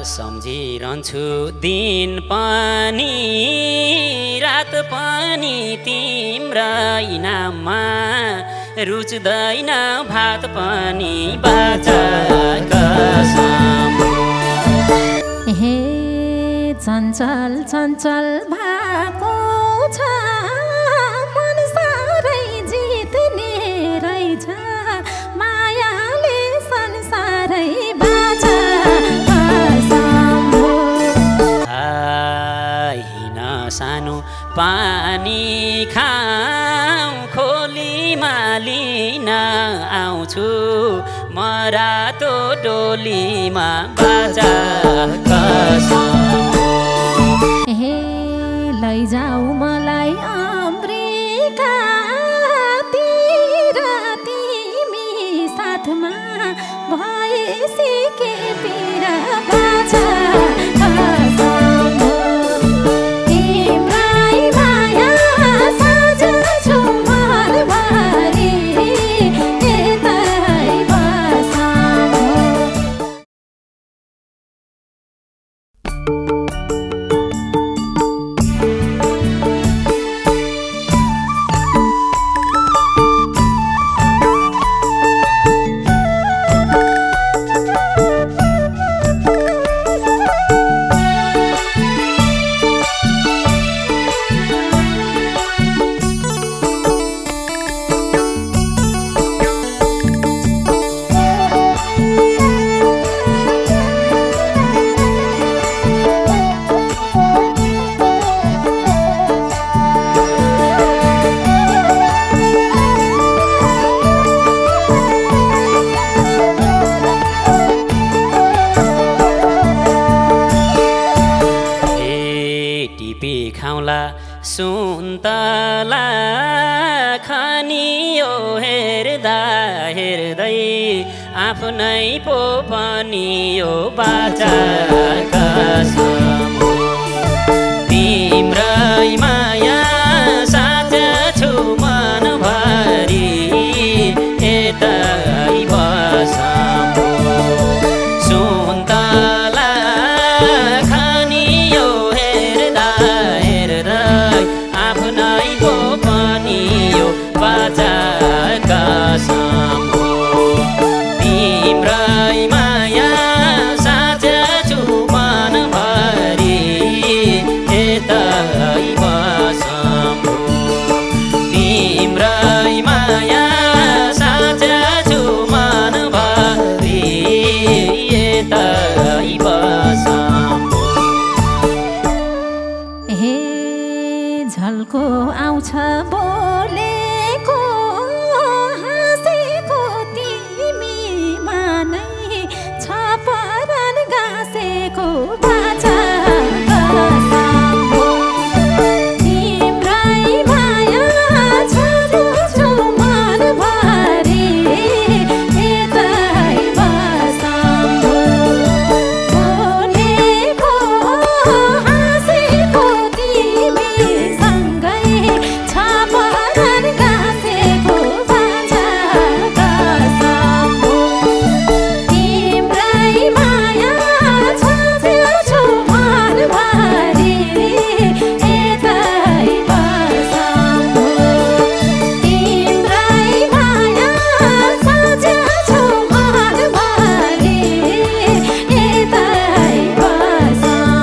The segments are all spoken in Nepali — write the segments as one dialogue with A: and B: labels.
A: सम्झिरहन्छु दिन पनि रात पनि तिम्रै नाममा रुच्दैन भात पनि बाचा कसम
B: हे चञ्चल चञ्चल भएको छ मन साह्रै जित्ने रहेछ मायाले संसारै बाचा कसम
A: हिन सानो पानी खाऊ खोलीमा लिन आउँछु मरातो डोलीमा बाचा कसम
B: हे लैजाऊ मलाई अमेरिकातिर तिमी साथमा भएसी के पिरा बाचा कसम तिम्रै माया साझ्छु मनभरि यतै बसौँ सुन्तला खानियो हेर्दा हेर्दै आफ्नै पो पनि यो बाचा कसम तिम्रै माया साझ्छु मनभरि यतै बसौँ सुन्तला खानियो हेर्दा हेर्दै आफ्नै पो पनि यो बाचा कसम तिम्रै माया साझ्छु मनभरि यतै बसौँ तिम्रै माया साझ्छु मनभरि यतै बसौँ हे झल्को आउँछ बोलेको हाँसेको तिमीमा नै छ परान गाँसेको बाचा कसम तिम्रै माया छाड्छु मनभरि यतै बसौँ बोलेको हाँसेको तिमीसँगै छ परान गाँसेको बाचा कसम तिम्रै माया छाड्छु मनभरि यतै बसौँ तिम्रै माया छाड्छु मनभरि यतै बसौँ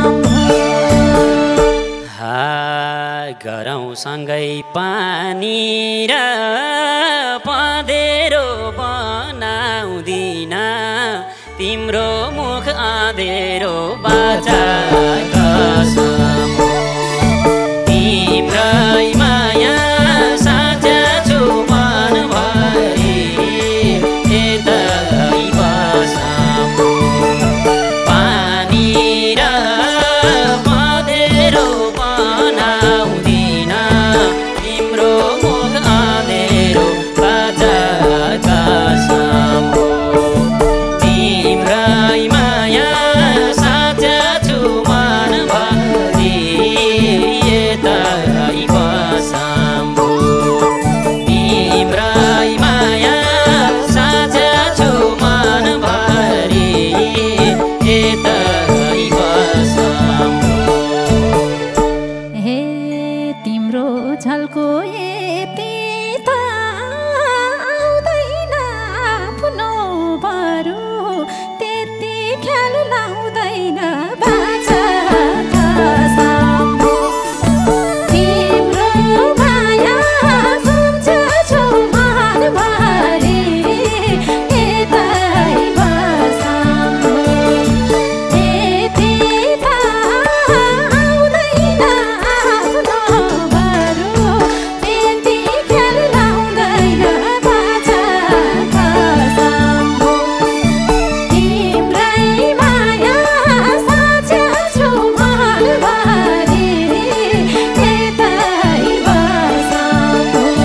A: गरौँ सँगै पानी र पँधेरो बनाउँदिन तिम्रो मुख आँधेरो बाचा कसम तिम्रै माया साझ्छु मनभरि यतै बसौँ पानी र पँधेरो बनाउँदिन तिम्रो मुख आँधेरो बाचा कसम तिम्रै माया साझ्छु मनभरि
B: लाउँदैन बाचा कसम तिम्रो माया सम्झछु मनभरि यतै बसम यति त आउँदैन आफ्नो बरु त्यति खेल लाउँदैन बाचा कसम तिम्रै माया साँचेछु मनभरि यतै बसम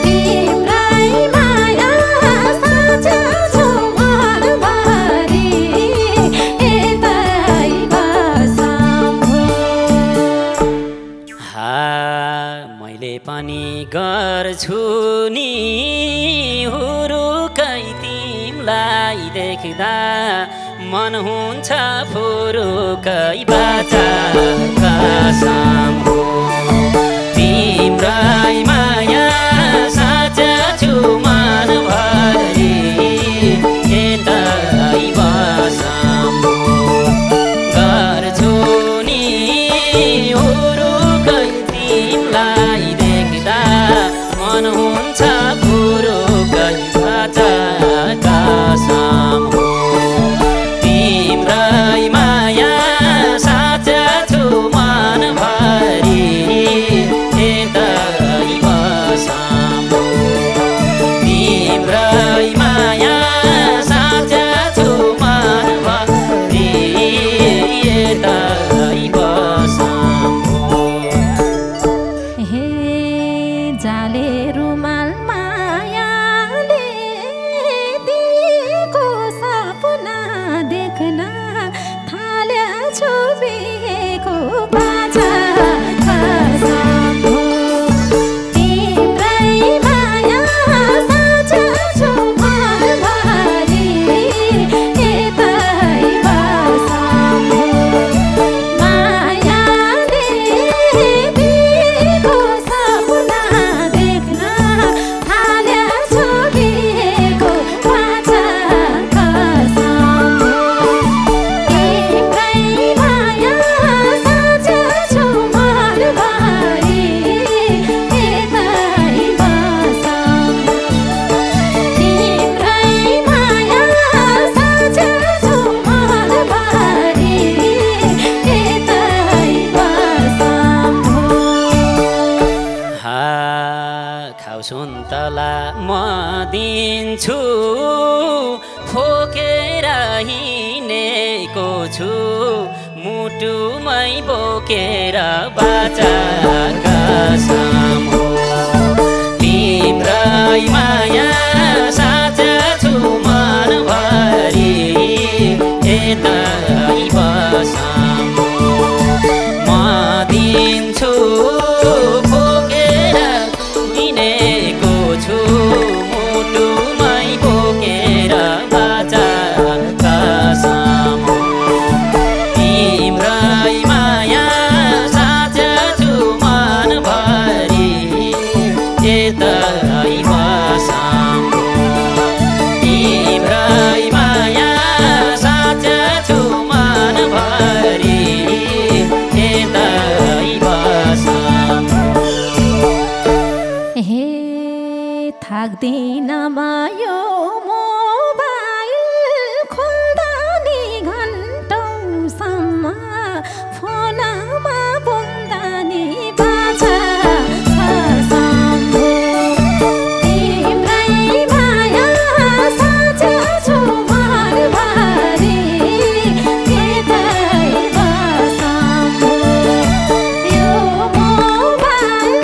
B: तिम्रै माया साँचेछु मनभरि यतै बसम
A: मैले पनि गर्छु नि हुरुकै तिमलाई देख्दा मन हुन्छ फुरुकै बाचा कसम हो तिम्रै माया साँचेछु मनभरि यतै बसम हो गर्छु नि हुरुकै तिमलाई देख्दा मन हुन्छ फुरुकै बाचा कसम हो तिम्रै माया साँचेछु मनभरि यतै बसम हो तिम्रै माया साँचेछु मनभरि यतै बसम हो
B: हे जाले रुमाल मायाले दिएको सपना देख्न थालेछु बिहेको बाचा कसम हो तिम्रै माया साँचेछु मनभरि यतै बसम हो मायाले दिएको सपना देख्न थालेछु बिहेको बाचा कसम हो तिम्रै माया साँचेछु मनभरि यतै बसम तिम्रै माया साँचेछु मनभरि यतै बसम
A: खाऊ सुन्तला म दिन्छु फोकेर हिँडेको छु मुटुमै बोकेर बाचा कसम हो तिम्रै माया साँचेछु मनभरि यतै बसम हो म दिन्छु बोकेर हिँडेको छु मुटुमै बोकेर बाचा कसम हो तिम्रै माया साँचेछु मनभरि यतै बसम हो तिम्रै माया साँचेछु मनभरि यतै बसम
B: हे थाक्दिन म यो मोबाइल खोल्दा नि घन्टौँसम्म फोनमा बोल्दा नि बाचा कसम हो तिम्रै माया साँचेछु मनभरि यतै बसम हो यो मोबाइल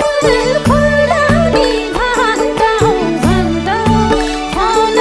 B: खोल्दा नि घन्टौँ घन्टौँ फोन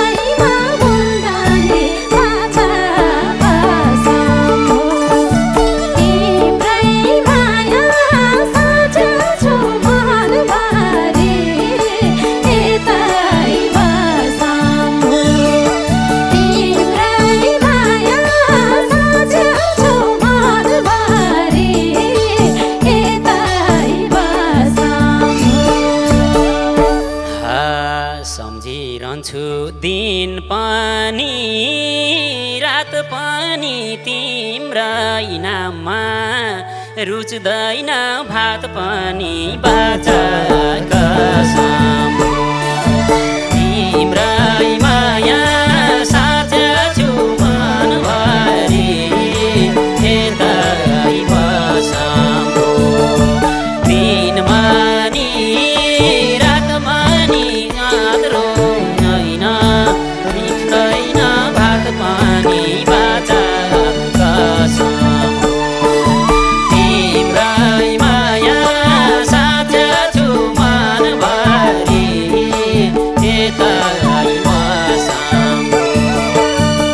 A: भात पनि तिम्रै नाममा रुच्दैन भात पनि बाचा कसम तिम्रै माया साझा छु मनभरि यतै बसम दिनमा नि रातमा नि आदरो होइन मिल्दैन भात पनि बाचा कसम तिम्रै माया साझा छु मनभरि यतै बसम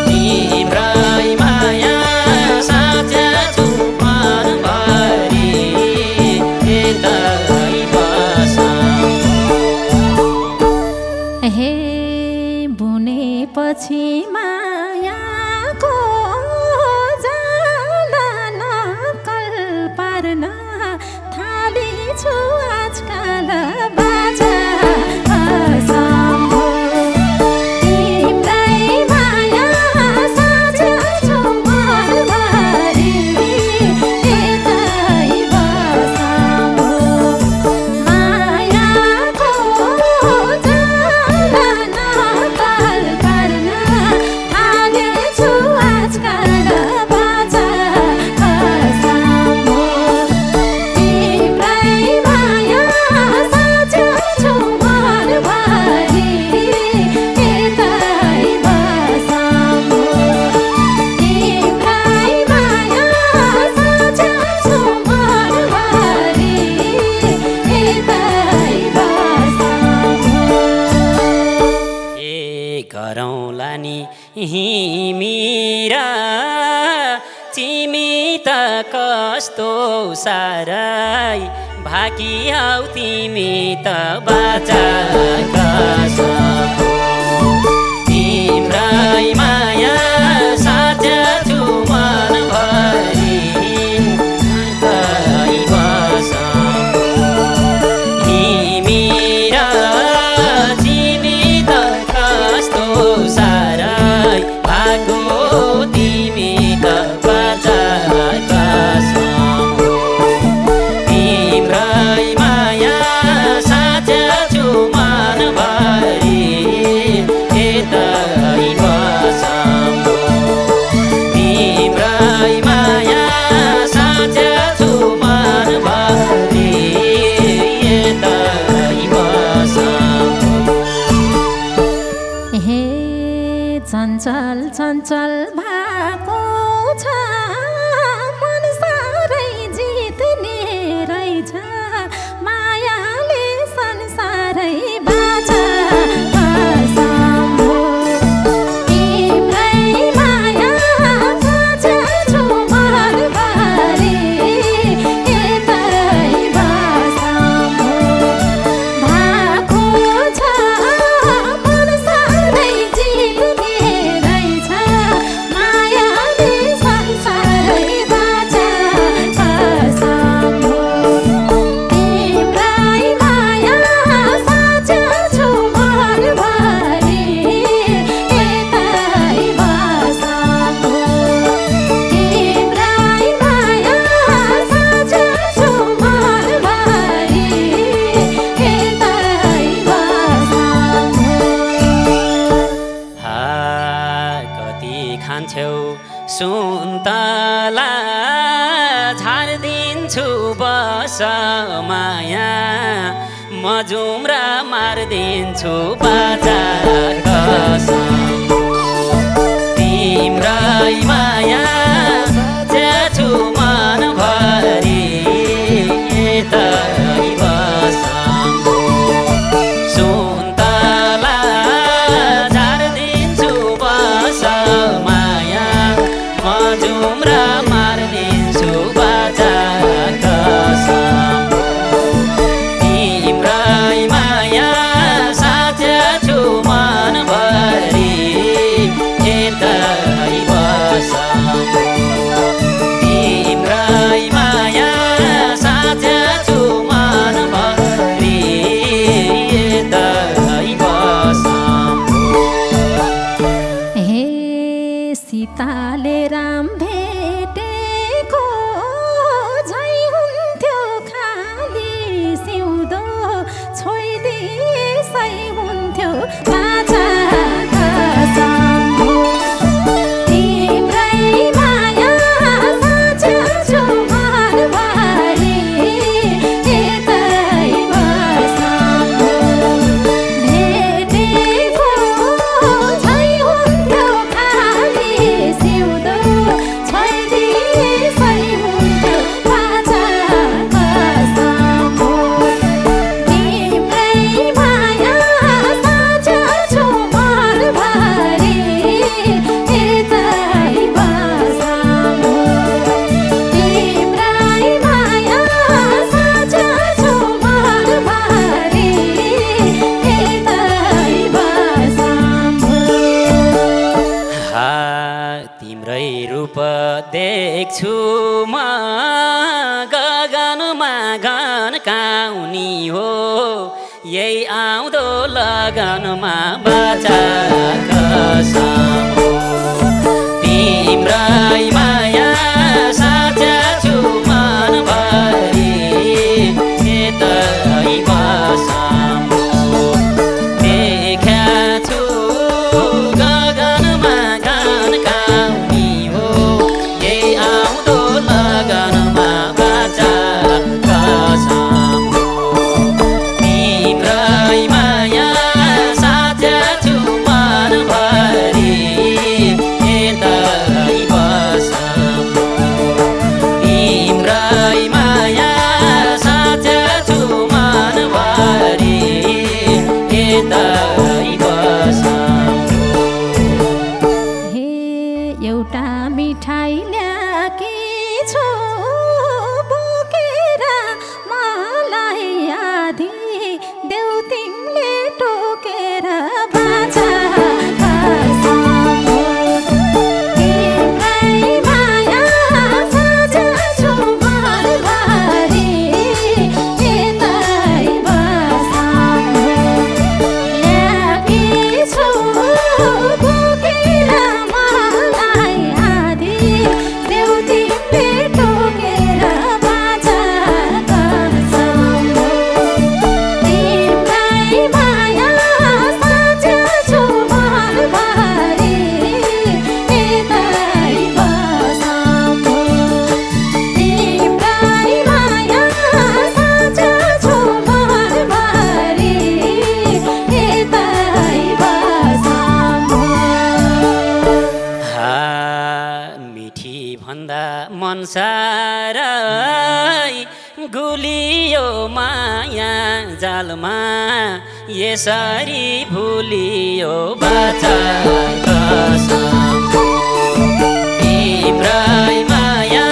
A: तिम्रै माया साझा छु मनभरि यतै बसम
B: हे बुनेपछि मायाको जाला नक्कल पार्न थालेछु आजकल बाजा कसम तिम्रै माया साझा छु मनभरि यतै बसम मायाको जाला नक्कल पार्न थालेछु आजकल बाजा कसम तिम्रै माया साझा छु मनभरि यतै बसम तिम्रै माया साझा छु मनभरि यतै बसम
A: ए गरौँला नि हिमीरा तिमी त कस्तो सारै भाकियाउ तिमी त बाचा कसम तिम्रै माया साझा छु मनभरि यतै बसम हिमीरा तिमी त कस्तो सारै भाको तिमी त बाचा कसम तिम्रै माया साझा छु मनभरि यतै बसम तिम्रै माया साझा छु मनभरि यतै बसम
B: हे चञ्चल चञ्चल भएको छ मन साह्रै जित्ने रहेछ मायाले संसारै बाचा कसम तिम्रै माया साझा छु मनभरि यतै बसम भएको छ मन साह्रै जित्ने रहेछ मायाले संसारै बाचा कसम तिम्रै माया साझा छु मनभरि यतै बसम तिम्रै माया साझा छु मनभरि यतै बसम
A: कति खान्छौ सुन्तला झारिदिन्छु बस माया म जुम्रा मारिदिन्छु बाजा कसम तिम्रै माया साझा छु मनभरि यतै बसम सुन्तला झारिदिन्छु बस माया म जुम्रा मारिदिन्छु बाजा कसम तिम्रै माया साझा छु मनभरि यतै बसम तिम्रै माया साझा छु मनभरि यतै बसम
B: हे सीता काले राम भेटेको झै हुन्थ्यो खाली सिउँदो छोइदिसै हुन्थ्यो बाचा कसम तिम्रै माया साँझ छु मनभरि यतै बसम भेटेको झै हुन्थ्यो खाली सिउँदो छोइदिसै हुन्थ्यो बाचा कसम तिम्रै माया साँझ छु मनभरि यतै बसम तिम्रै माया साँझ छु मनभरि यतै बसम
A: तिम्रै रूप देख्छु म गगनमा घनकाउनी हो यही आउँदो लगनमा बाचा कसम तिम्रै माया साँझ छु मनभरि यतै बसम देख्या छु गगनमा घनकाउनी हो यही आउँदो लगनमा बाचा कसम तिम्रै माया साँझ छु मनभरि यतै बसम तिम्रै माया साँझ छु मनभरि यतै बसम
B: हे एउटा मिठाई ल्याएकी छु बोकेर मलाई आधी देऊ तिमीले टोकेर बाचा कसम तिम्रै माया साँझ छु मनभरि यतै बसम ल्याएकी छु बोकेर मलाई आधी देऊ तिमीले टोकेर बाचा कसम तिम्रै माया साँझ छु मनभरि यतै बसम तिम्रै माया साँझ छु मनभरि यतै बसम
A: मिठी भन्दा मन सारै गुलियो माया जालमा यसरी भुलियो बाचा कसम तिम्रै माया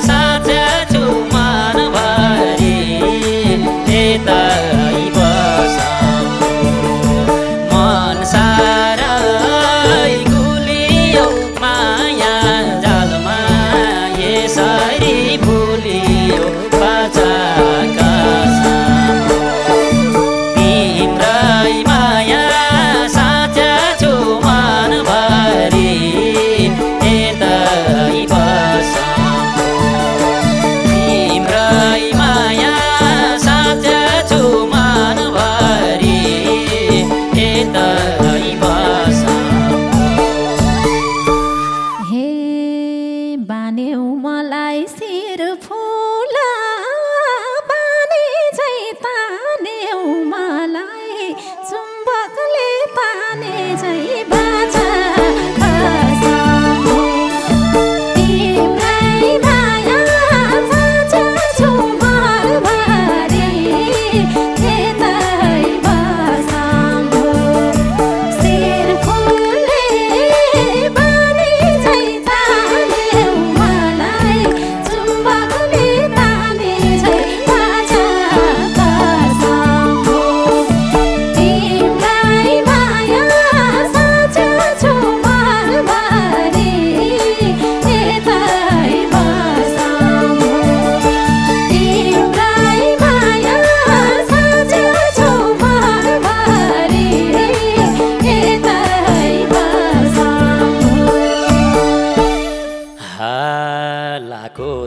A: साँझ छु मनभरि यतै बसम मन सारै गुलियो माया जालमा यसरी भुलियो बाचा कसम तिम्रै माया साँझ छु मनभरि यतै बसम तिम्रै माया साँझ छु मनभरि यतै बसम
B: हे बान्यौ मलाई शिर फुल बानी झै तान्यौ मलाई चुम्बकले ताने झै बाचा कसम तिम्रै माया साँझ छु मनभरि यतै बसम शिर फुलले बानी झै तान्यौ मलाई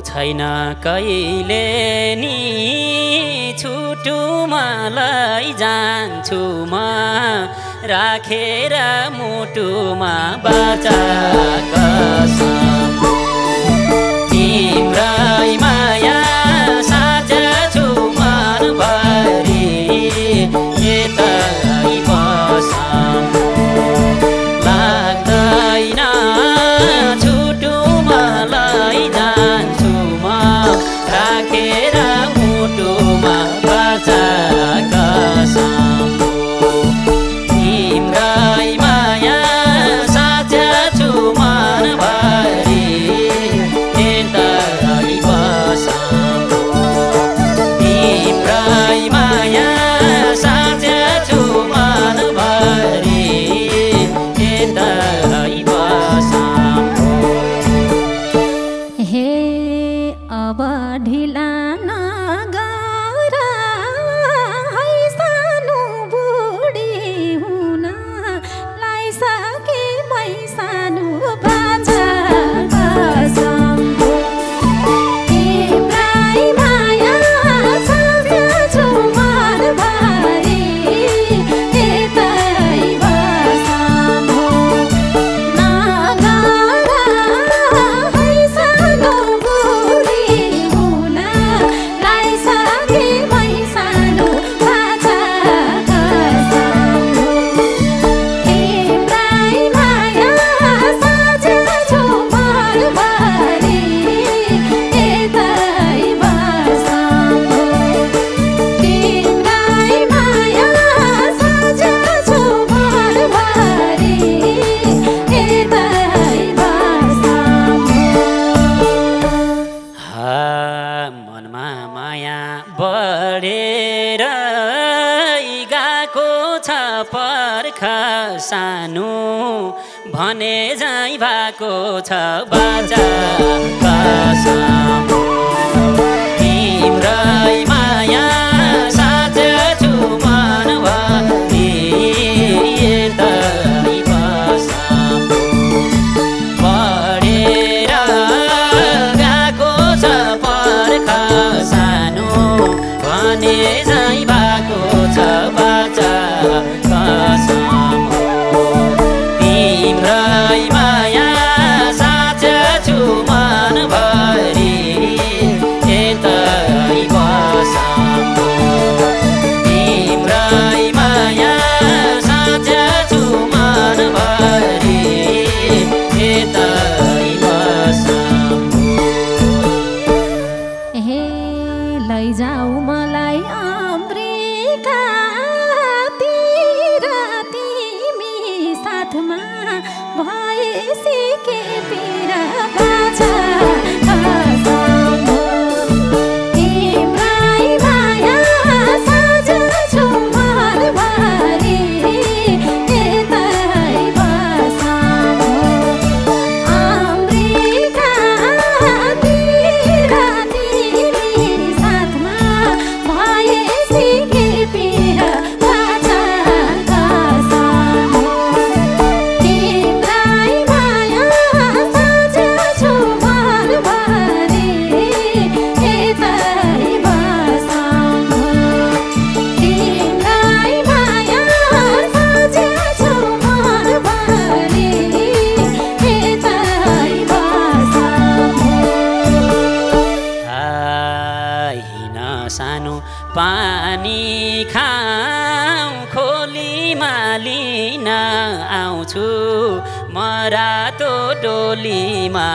A: छैन कहिले नि छुटुमा लैजान्छु म राखेर मुटुमा बाचा कसम तिम्रै माया साझ्छु मनभरि यतै बसम लाग्दैन छुटुमा लैजान्छु म राखेर मुटुमा बाचा कसम तिम्रै माया साझ्छु मनभरि यतै बसम तिम्रै माया साझ्छु मनभरि यतै बसम
B: हे अब ढिला नगर है सानो बुढी हुन लाइसके मै सानो बाचा कसम तिम्रै माया साझ्छु मनभरि यतै बसम नगर है सानो बुढी हुन लाइसके मै सानो बाचा कसम तिम्रै माया साझ्छु मनभरि यतै बसम तिम्रै माया साझ्छु मनभरि यतै बसम
A: मनमा माया बढेर गएको छ पर्ख सानो भने झै भएको छ बाचा कसम तिम्रै माया साझ्छु मनभरि यतै बसम बढेर गएको छ पर्ख सानो भने झै भएको छ बाचा कसम तिम्रै माया साझ्छु मनभरि यतै बसम तिम्रै माया साझ्छु मनभरि यतै बसम
B: हे लैजाऊ मलाई अमेरिकातिर तिमी साथमा भएसी के पिरा बाचा कसम तिम्रै माया साझ्छु मनभरि यतै बसम अमेरिकातिर तिमी साथमा भएसी के पिरा बाचा कसम तिम्रै माया साझ्छु मनभरि यतै बसम तिम्रै माया साझ्छु मनभरि यतै बसम
A: हिन सानो पानी खाऊ खोलीमा लिन आउँछु म रातो डोलीमा